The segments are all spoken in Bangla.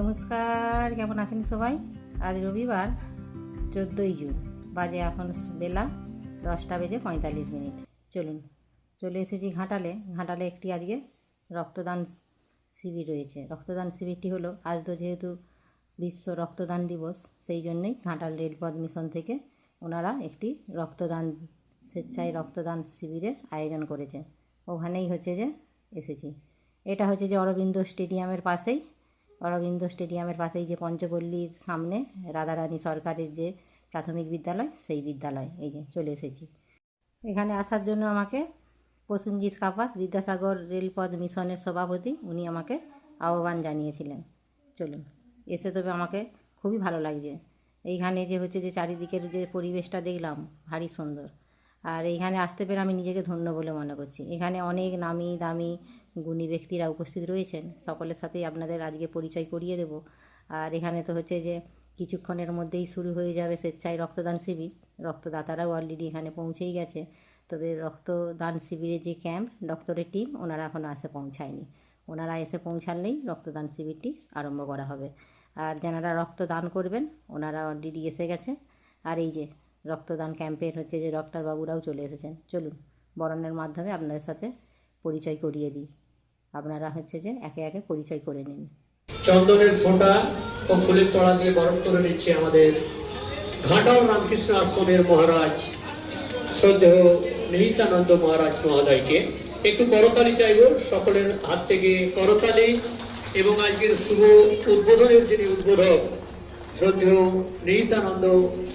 নমস্কার, কেমন আছেন সবাই? আজ রবিবার 14ই জুন, বাজে এখন বেলা 10:45। চলে এসেছি ঘাটালে একটি আজকে রক্তদান শিবির রয়েছে। রক্তদান শিবিরটি হলো, আজ তো যেহেতু বিশ্ব রক্তদান দিবস, সেই জন্যই ঘাটাল রেলপথ মিশন থেকে ওনারা একটি স্বেচ্ছায় রক্তদান শিবিরের আয়োজন করেছে। ওখানেই এসেছি। এটা যে অরবিন্দ স্টেডিয়ামের পাশেই যে পঞ্চপল্লীর সামনে রাধারানী সরকারের যে প্রাথমিক বিদ্যালয়, সেই বিদ্যালয়। চলে এসেছি। এখানে আসার জন্য আমাকে প্রসেনজিৎ কাপাস, বিদ্যাসাগর রেলপথ মিশনের সভাপতি, উনি আমাকে আহ্বান জানিয়েছিলেন। এসে তবে আমাকে খুবই ভালো লাগছে। এইখানে যে চারিদিকের যে পরিবেশটা দেখলাম, ভারী সুন্দর। আর এইখানে আসতে পেরে আমি নিজেকে ধন্য বলে মনে করছি। এখানে অনেক নামি দামি গুণী ব্যক্তিরা উপস্থিত রয়েছেন। সকলের সাথেই আপনাদের আজকে পরিচয় করিয়ে দেব। আর এখানে তো যে কিছুক্ষণের মধ্যেই শুরু হয়ে যাবে স্বেচ্ছায় রক্তদান শিবির। রক্তদাতারাও অলরেডি এখানে পৌঁছেই গেছে। তবে রক্তদান শিবিরের যে ক্যাম্প, ডক্টরের টিম, ওনারা এখনও পৌঁছায়নি। ওনারা এসে পৌঁছালেই রক্তদান শিবিরটি আরম্ভ করা হবে। আর যারা রক্তদান করবেন, ওনারা অলরেডি এসে গেছে। আর রক্তদান ক্যাম্পের যে ডক্টরবাবুরাও চলে এসেছেন। চলুন, বরণের মাধ্যমে আপনাদের সাথে পরিচয় করিয়ে দিই। আপনারা একে একে পরিচয় করে নিন। চন্দনের ফোঁটা ও ফুলের তলা দিয়ে বরণ করে নিচ্ছে আমাদের ঘাটাল রামকৃষ্ণ আশ্রমের মহারাজ শ্রদ্ধেয় নিহিতানন্দ মহারাজ মহোদয়কে। একটু করতালি চাইব, সকলের হাত থেকে করতালি। এবং আজকের শুভ উদ্বোধনের যিনি উদ্বোধক শ্রদ্ধেয় নিহিতানন্দ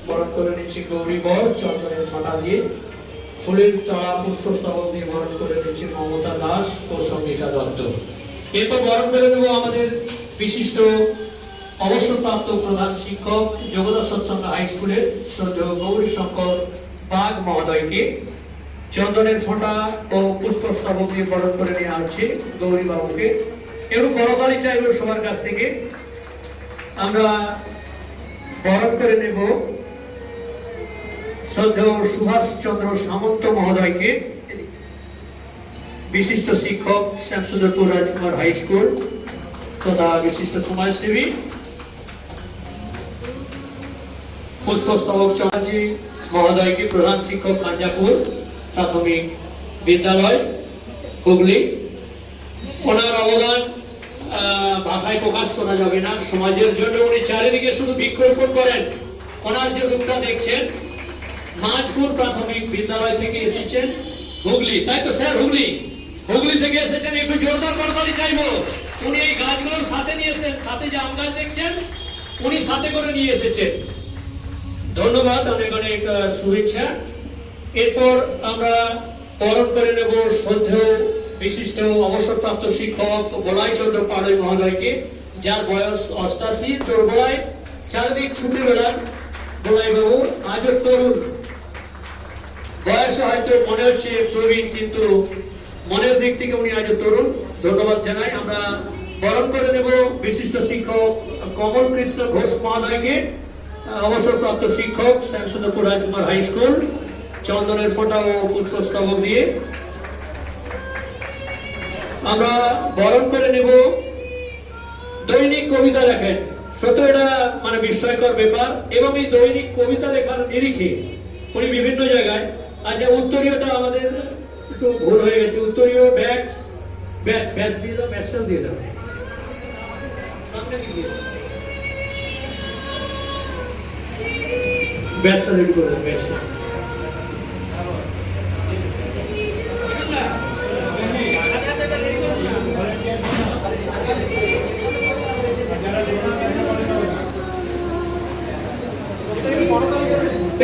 বরণ করে নিচ্ছে গৌরী বর চন্দনের ফোঁটা দিয়ে। ফুলের তলা পুষ্পস্তবক দিয়ে বরণ করে নিচ্ছে মমতা দাস ও সঙ্গীতা দত্ত। এরপর বরণ করে নেব আমাদের বিশিষ্ট অবসরপ্রাপ্ত প্রধান শিক্ষক জগদা সৎসঙ্গ হাই স্কুলের শ্রদ্ধেয় গৌরী শঙ্কর বাগ মহোদয়কে। চন্দনের ফোঁটা ও পুষ্পস্তবক দিয়ে বরণ করে নেওয়া হচ্ছে গৌরী বাবুকে। একটু করতালি চাইব সবার কাছ থেকে। আমরা বরণ করে নেব শ্রদ্ধেয় সুভাষ চন্দ্র সামন্ত মহোদয়কে, বিশিষ্ট শিক্ষক শ্যামসুন্দরপুর রাজকুমার হাই স্কুল তথা বিশিষ্ট সমাজসেবী। পুষ্পস্তবক চৌধুরী মহোদয়কে, প্রধান শিক্ষক কাঞ্জাপুর প্রাথমিক বিদ্যালয় হুগলি। ওনার অবদান ভাষায় প্রকাশ করা যাবে না। সমাজের জন্য উনি চারিদিকে শুধু বৃক্ষরোপণ করেন। ওনার যে রূপটা দেখছেন, মানপুর প্রাথমিক বিদ্যালয় থেকে এসেছেন হুগলি, তাই তো স্যার? হুগলি থেকে এসেছেন। একটু জোরদার করতালি চাইবো। উনি এই গাছগুলোর সাথে নিয়ে এসেছেন, সাথে যে আম গাছ দেখছেন উনি সাথে করে নিয়ে এসেছেন। ধন্যবাদ, অনেক অনেক শুভেচ্ছা। এরপর আমরা বরণ করে নেব শ্রদ্ধেয় বিশিষ্ট অবসরপ্রাপ্ত শিক্ষক বলাই চন্দ্র পাড়ই মহোদয়কে, যার বয়স 88। তোর বলাই চারিদিক ছুটে বেড়ান। বলাই বাবু আজও তরুণ, বয়সে হয়তো মনে হচ্ছে প্রবীণ, কিন্তু মনের দিক থেকে উনি আজও তরুণ। ধন্যবাদ জানাই। আমরা বরণ করে নেব বিশিষ্ট শিক্ষক কমল কৃষ্ণ ঘোষ মহোদয়কে, অবসরপ্রাপ্ত শিক্ষক শ্যামসুন্দরপুর রাজকুমার হাই স্কুল। চন্দনের ফোঁটা ও পুষ্পস্তবক দিয়ে আমরা বরণ করে নেব দৈনিক কবিতা লেখেন। সত্য এটা বিস্ময়কর ব্যাপার। এবং এই দৈনিক কবিতা লেখার নিরিখে উনি বিভিন্ন জায়গায় উত্তরীয়টা আমাদের একটু ভুল হয়ে গেছে। উত্তরীয় ব্যাচ দিয়ে দাও, ব্যাচটাও দিয়ে দাও, সামনে দিয়ে দাও, ব্যাচটা রেডি করে দাও, ব্যাচটা।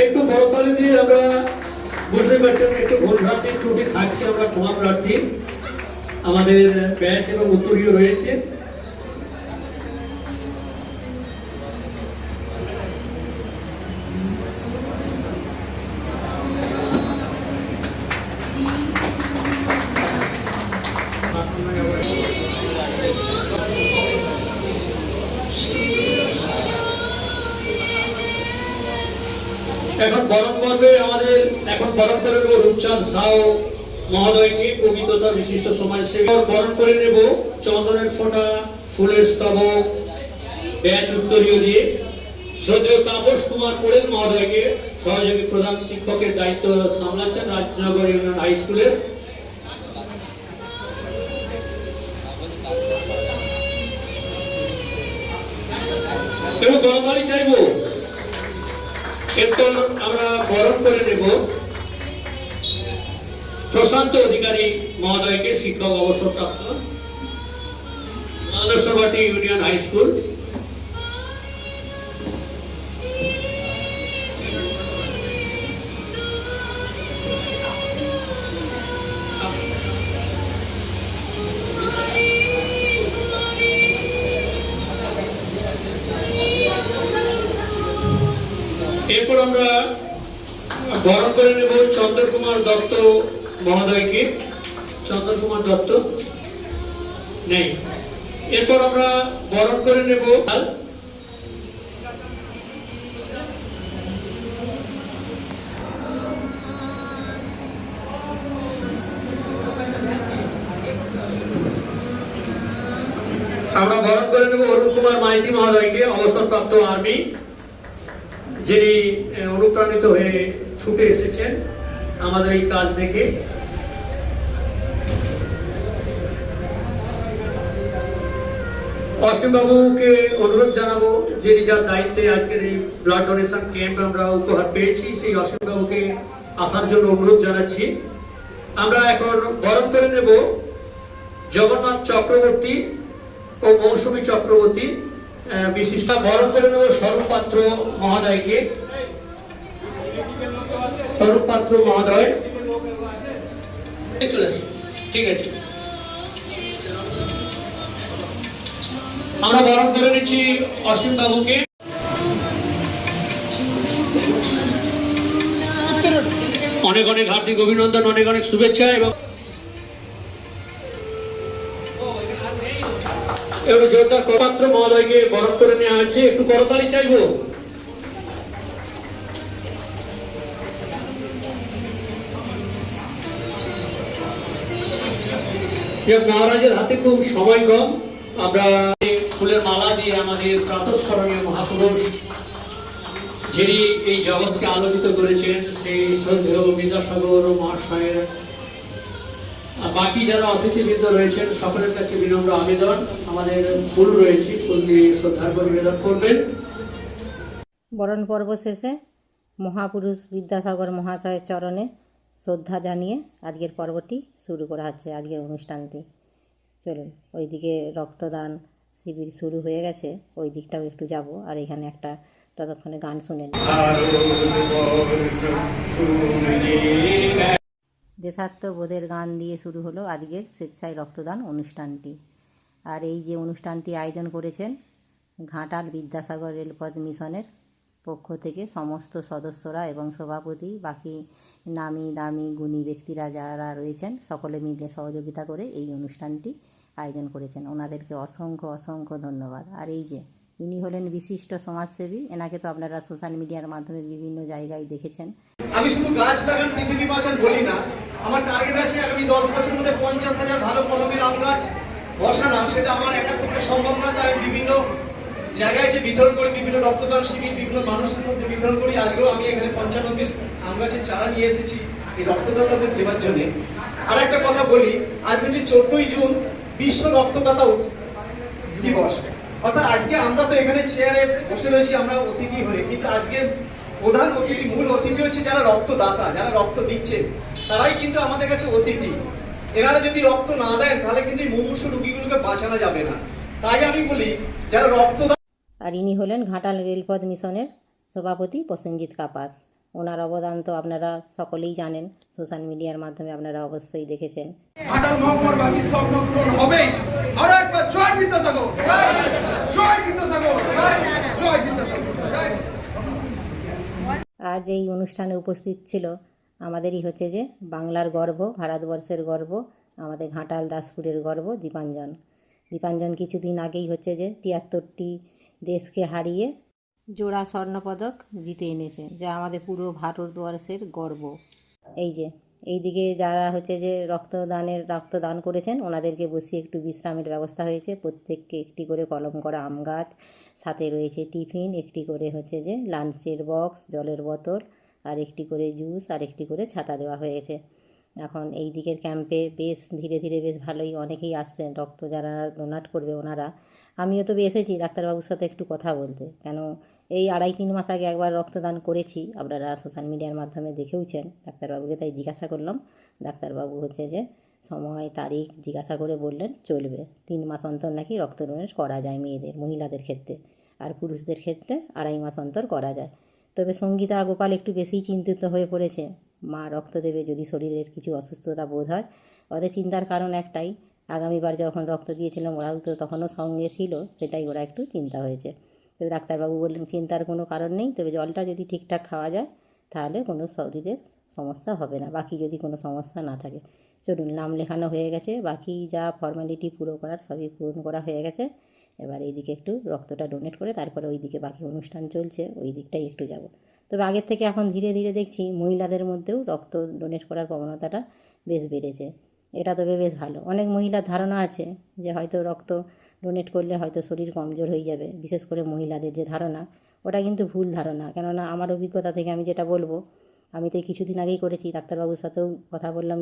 একটু করতালি দিয়ে আমরা বুঝতে পারছেন একটু ভুলভ্রান্তি ত্রুটি থাকছে, আমরা ক্ষমা প্রার্থী। আমাদের ব্যাচ এবং উত্তরীয় রয়েছে। এখন বরণ করবে রূপচাঁদ সাউ মহোদয়কে, কবিতা বিশিষ্ট সমাজসেবী। বরণ করে নেব চন্দনের ফোঁটা, ফুলের স্তবক ব্যাচ উত্তরীয় দিয়ে শ্রদ্ধেয় তাপস কুমার পোড়েল মহোদয়কে সহযোগী প্রধান শিক্ষকের দায়িত্ব সামলাচ্ছেন রাজনগর ইউনিয়ন হাই স্কুলের। এবং গণতালি চাইবো। এরপর আমরা বরণ করে নেব প্রশান্ত অধিকারী মহোদয়কে, শিক্ষক অবসরপ্রাপ্ত, আদর্শবাটি ইউনিয়ন হাই স্কুল। এরপর আমরা বরণ করে নেব চন্দ্রকুমার দত্ত মহোদয়কে। চন্দ্রকুমার দত্ত নেই। এরপর আমরা বরণ করে নেব অরুণ কুমার মাইতি মহোদয়কে, অবসরপ্রাপ্ত আর্মি, যিনি অনুপ্রাণিত হয়ে ছুটে এসেছেন আমাদের এই কাজ দেখে। অসীম বাবুকে অনুরোধ জানাবো, যিনি যার দায়িত্বে আজকের এই ব্লাড ডোনেশন ক্যাম্প আমরা উপহার পেয়েছি, সেই অসীম বাবুকে আসার জন্য অনুরোধ জানাচ্ছি। আমরা এখন বরণ করে নেব জগন্নাথ চক্রবর্তী ও মৌসুমী চক্রবর্তী বিশিষ্ট। বরণ করে নেব স্বরূপ পাত্র মহোদয়কে। স্বরূপ পাত্র মহোদয় চলে আসুন। ঠিক আছে, আমরা বরণ করে নিচ্ছি অসীম বাবুকে। অনেক অনেক হার্দিক অভিনন্দন, অনেক অনেক শুভেচ্ছা। এবং জোরদার পাত্র মহোদয়কে বরণ করে নেওয়া হচ্ছে। একটু করতালি চাইবো। মহারাজের হাতে খুব সময় কম, আমরা ফুলের মালা দিয়ে আমাদের প্রাতঃস্মরণীয় মহাপুরুষ, যিনি এই জগৎকে আলোকিত করেছেন, সেই শ্রদ্ধেয় বিদ্যাসাগর মহাশয়ের বাকি যারা অতিথিবৃন্দ রয়েছেন সকলের কাছে বিনম্র আবেদন, আমাদের ফুল রয়েছে, ফুল দিয়ে শ্রদ্ধার্ঘ্য নিবেদন করবেন। বরণ পর্ব শেষে মহাপুরুষ বিদ্যাসাগর মহাশয়ের চরণে শ্রদ্ধা জানিয়ে আজকের পর্বটি শুরু করা হচ্ছে, আজকের অনুষ্ঠানটি। চলুন, ওইদিকে রক্তদান শিবির শুরু হয়ে গেছে, ওই দিকটাও একটু যাব, আর এখানে একটা ততক্ষণে গান শুনে নিই। দেশাত্মবোধের গান দিয়ে শুরু হলো আজকের স্বেচ্ছায় রক্তদান অনুষ্ঠানটি। আর এই যে অনুষ্ঠানটি আয়োজন করেছেন ঘাটাল বিদ্যাসাগর রেলপথ মিশনের পক্ষ থেকে সমস্ত সদস্যরা এবং সভাপতি, বাকি নামি দামি গুণী ব্যক্তিরা যারা রয়েছেন সকলে মিলে সহযোগিতা করে এই অনুষ্ঠানটি আয়োজন করেছেন। ওনাদেরকে অসংখ্য অসংখ্য ধন্যবাদ। আর এই যে ইনি হলেন বিশিষ্ট সমাজসেবী, এনাকে তো আপনারা সোশ্যাল মিডিয়ার মাধ্যমে বিভিন্ন জায়গায় দেখেছেন। আমি শুধু গাছ লাগান পৃথিবী বাঁচান বলি না, আমার টার্গেট আছে আগামী 10 বছরের মধ্যে 50,000 ভালো কলমের আম গাছ বসানো। সেটা আমার একটা পক্ষে সম্ভব না, তাই বিভিন্ন জায়গায় যে বিতরণ করি, বিভিন্ন রক্তদান শিবির বিভিন্ন মানুষের মধ্যে বিতরণ করি। আজকেও আমি এখানে 55 পিস আম গাছের চারা নিয়ে এসেছি এই রক্তদাতাদের দেওয়ার জন্য। আর একটা কথা বলি, আজ হচ্ছে 14ই জুন বিশ্ব রক্তদাতা দিবস। অর্থাৎ আজকে আমরা তো এখানে চেয়ারে বসে রয়েছি আমরা অতিথি হয়ে, কিন্তু আজকে প্রধান অতিথি, মূল অতিথি হচ্ছে যারা রক্তদাতা, যারা রক্ত দিচ্ছে, তারাই কিন্তু আমাদের কাছে অতিথি। এনারা যদি রক্ত না দেন তাহলে কিন্তু এই মুমূর্ষু রোগীগুলোকে বাঁচানো যাবে না। তাই আমি বলি যারা রক্তদান। আর ইনি হলেন ঘাটাল রেলপথ মিশনের সভাপতি প্রসেনজিৎ কাপাস। ওনার অবদান তো আপনারা সকলেই জানেন, সোশ্যাল মিডিয়ার মাধ্যমে আপনারা অবশ্যই দেখেছেন। ঘাটাল মহকুমাবাসীর স্বপ্ন পূরণ হবেই। আর একবার জয় বিদ্যাসাগর, জয় বিদ্যাসাগর, জয় বিদ্যাসাগর। আজ এই অনুষ্ঠানে উপস্থিত ছিল আমাদেরই হচ্ছে যে বাংলার গর্ব, ভারতবর্ষের গর্ব, আমাদের ঘাটাল দাসপুরের গর্ব দীপাঞ্জন। দীপাঞ্জন কিছুদিন আগেই হচ্ছে যে 73টি দেশকে হারিয়ে জোড়া স্বর্ণপদক জিতে এনেছে, যা আমাদের পুরো ভারতবর্ষের গর্ব। এই যে এইদিকে যারা হচ্ছে যে রক্তদান করেছেন ওনাদেরকে বসিয়ে একটু বিশ্রামের ব্যবস্থা হয়েছে। প্রত্যেককে একটি করে কলম করা আম গাছ, সাথে রয়েছে টিফিন, একটি করে হচ্ছে যে লাঞ্চের বক্স, জলের বোতল, আর একটি করে জুস, আর একটি করে ছাতা দেওয়া হয়েছে। এখন এই দিকের ক্যাম্পে বেশ ধীরে ধীরে বেশ ভালোই অনেকেই আসছেন রক্ত যারা ডোনেট করবে ওনারা। আমিও তবে এসেছি ডাক্তারবাবুর সাথে একটু কথা বলতে, কেন এই 2.5-3 মাস আগে একবার রক্তদান করেছি, আপনারা সোশ্যাল মিডিয়ার মাধ্যমে দেখেওছেন। ডাক্তারবাবুকে তাই জিজ্ঞাসা করলাম। ডাক্তারবাবু হচ্ছে যে সময় তারিখ জিজ্ঞাসা করে বললেন চলবে, 3 মাস অন্তর নাকি রক্ত ডোনেট করা যায় মেয়েদের, মহিলাদের ক্ষেত্রে, আর পুরুষদের ক্ষেত্রে 2.5 মাস অন্তর করা যায়। তবে সঙ্গীতা গোপাল একটু বেশিই চিন্তিত হয়ে পড়েছে, মা রক্ত দেবে যদি শরীরের কিছু অসুস্থতা বোধ হয়। ওদের চিন্তার কারণ একটাই, আগামীবার যখন রক্ত দিয়েছিলাম ওরাও তো তখনও সঙ্গে ছিল, সেটাই ওরা একটু চিন্তা হয়েছে। তবে ডাক্তারবাবু বললেন চিন্তার কোনো কারণ নেই, তবে জলটা যদি ঠিকঠাক খাওয়া যায় তাহলে কোনো শরীরের সমস্যা হবে না, বাকি যদি কোনো সমস্যা না থাকে। চলুন, নাম লেখানো হয়ে গেছে, বাকি যা ফর্মালিটি পুরো করার সবই পূরণ করা হয়ে গেছে। এবার এইদিকে একটু রক্তটা ডোনেট করে তারপরে ওইদিকে বাকি অনুষ্ঠান চলছে, ওই দিকটাই একটু যাব। তবে আগের থেকে এখন ধীরে ধীরে দেখছি মহিলাদের মধ্যেও রক্ত ডোনেট করার প্রবণতাটা বেশ বেড়েছে। এটা তবে বেশ ভালো। অনেক মহিলার ধারণা আছে যে হয়তো রক্ত ডোনেট করলে হয়তো শরীর কমজোর হয়ে যাবে, বিশেষ করে মহিলাদের যে ধারণা, ওটা কিন্তু ভুল ধারণা। কেননা আমার অভিজ্ঞতা থেকে আমি যেটা বলবো, আমি তো কিছুদিন আগেই করেছি, ডাক্তারবাবুর সাথেও কথা বললাম,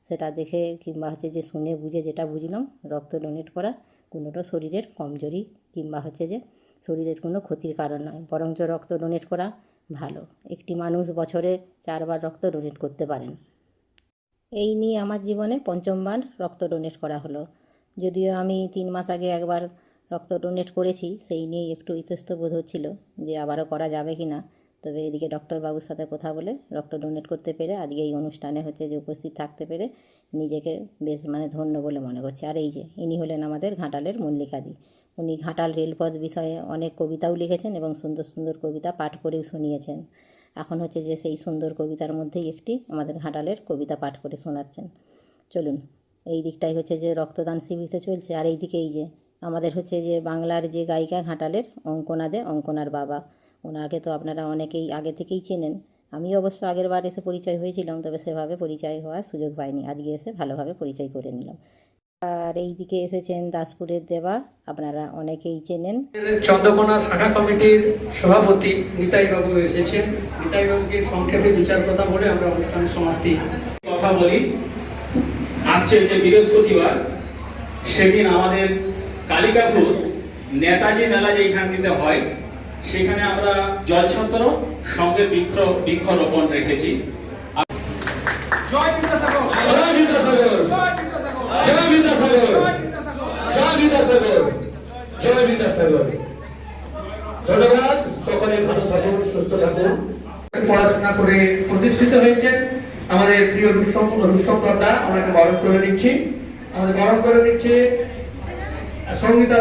সেটা দেখে কিংবা হচ্ছে যে শুনে বুঝে যেটা বুঝলাম, রক্ত ডোনেট করা কোনোটা শরীরের কমজোরি কিংবা হচ্ছে যে শরীরের কোনো ক্ষতির কারণ নয়, বরঞ্চ রক্ত ডোনেট করা ভালো। একটি মানুষ বছরে 4 বার রক্ত ডোনেট করতে পারেন। এই নিয়ে আমার জীবনে 5ম রক্ত ডোনেট করা হলো। যদিও আমি 3 মাস আগে একবার রক্ত ডোনেট করেছি, সেই নিয়েই একটু ইতস্ত বোধ হচ্ছিল যে আবারও করা যাবে কি না। তবে এদিকে ডক্টরবাবুর সাথে কথা বলে রক্ত ডোনেট করতে পেরে আজকে এই অনুষ্ঠানে হচ্ছে যে উপস্থিত থাকতে পেরে নিজেকে বেশ ধন্য বলে মনে করছি। আর এই যে ইনি হলেন আমাদের ঘাটালের মল্লিকাদি। উনি ঘাটাল রেলপথ বিষয়ে অনেক কবিতাও লিখেছেন এবং সুন্দর সুন্দর কবিতা পাঠ করেও শুনিয়েছেন। এখন হচ্ছে যে সেই সুন্দর কবিতার মধ্যেই একটি আমাদের ঘাটালের কবিতা পাঠ করে শোনাচ্ছেন। চলুন, এই দিকটাই হচ্ছে যে রক্তদান শিবিরতে চলছে। আর এই দিকে এই যে আমাদের হচ্ছে যে বাংলার যে গায়িকা ঘাটালের অঙ্কনার বাবা, ওনাকে তো আপনারা অনেকেই আগে থেকেই চেনেন। আমি অবশ্য আগের বার এসে পরিচয় হয়েছিলাম, তবে সেভাবে পরিচয় হওয়ার সুযোগ পাইনি, আজকে এসে ভালোভাবে পরিচয় করে নিলাম। আর এই দিকে এসেছেন দাসপুরের দেবা, আপনারা অনেকেই চেনেন। চন্দ্রকোনা শাখা কমিটির সভাপতি নিতাইবাবু এসেছেন। নিতাইবাবুকে সংক্ষেপে বিচার কথা বলে আমরা অনুষ্ঠানের সমাপ্তি কথা বলি। আসছে যে বৃহস্পতিবার, সেদিন আমাদের কালিকাপুর নেতাজি মেলা যেখানটিতে হয়, সেখানে আমরা জলছত্র সঙ্গে বৃক্ষরোপণ রেখেছি। জয় বিদ্যাসাগর, জয় বিদ্যাসাগর, জয় বিদ্যাসাগর, জয় বিদ্যাসাগর, জয় বিদ্যাসাগর, জয় বিদ্যাসাগর, জয় বিদ্যাসাগর। ধন্যবাদ। সকলে ভালো থাকুন, সুস্থ থাকুন। পড়াশোনা করে প্রতিষ্ঠিত হয়েছেন আমাদের প্রিয় রুস্তমদা, ওনাকে বরণ করে নিচ্ছি। আমাদের বরণ করে নিচ্ছে সঙ্গীতা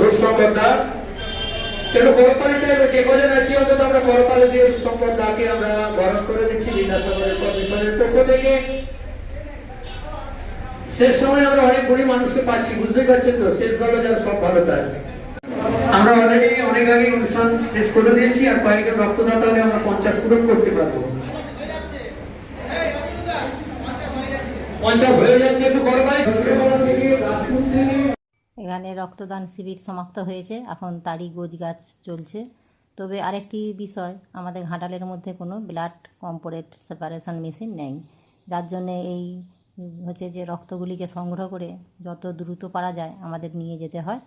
রুস্তমদা। একটু করতালি চাইবে, কে কজন আছি অন্তত আমরা করতালি দিয়ে রুস্তমদাকে আমরা বরণ করে নিচ্ছি বিদ্যাসাগরের কমিশনের পক্ষ থেকে। শেষ সময় আমরা অনেক গরিব মানুষকে পাচ্ছি, বুঝতে পারছেন তো, শেষ ভালো যার সব ভালো তার। আমরা অলরেডি অনেক আগে অনুষ্ঠান শেষ করে দিয়েছি, আর কয়েকজন রক্তদাতা হলে আমরা 50 পূরণ করতে পারবো। 50 হয়ে যাচ্ছে, একটু করবাই। এখানে রক্তদান শিবির সমাপ্ত হয়েছে, এখন তারই গোছগাছ চলছে। তবে আরেকটি বিষয়, আমাদের ঘাটালের মধ্যে কোনো ব্লাড কম্পোনেন্ট সেপারেশন মেশিন নেই, যার জন্যে এই হচ্ছে যে রক্তগুলিকে সংগ্রহ করে যত দ্রুত পারা যায় আমাদের নিয়ে যেতে হয়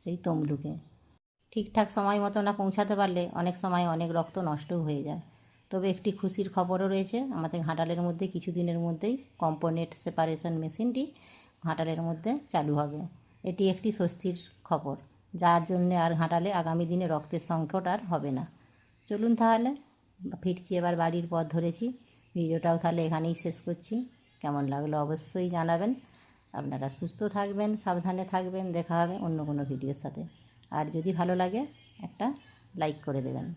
সেই তমলুকে। ঠিকঠাক সময় মতো না পৌঁছাতে পারলে অনেক সময় অনেক রক্ত নষ্টও হয়ে যায়। তবে একটি খুশির খবরও রয়েছে, আমাদের ঘাটালের মধ্যে কিছুদিনের মধ্যেই কম্পোনেন্ট সেপারেশন মেশিনটি ঘাটালের মধ্যে চালু হবে। এটি একটি স্বস্তির খবর, যার জন্যে আর ঘাটালে আগামী দিনে রক্তের সংকট আর হবে না। চলুন তাহলে, ফিরছি এবার বাড়ির পথ ধরেছি। ভিডিওটাও তাহলে এখানেই শেষ করছি। কেমন লাগলো অবশ্যই জানাবেন। আপনারা সুস্থ থাকবেন, সাবধানে থাকবেন। দেখা হবে অন্য কোনো ভিডিওর সাথে। আর যদি ভালো লাগে একটা লাইক করে দেবেন।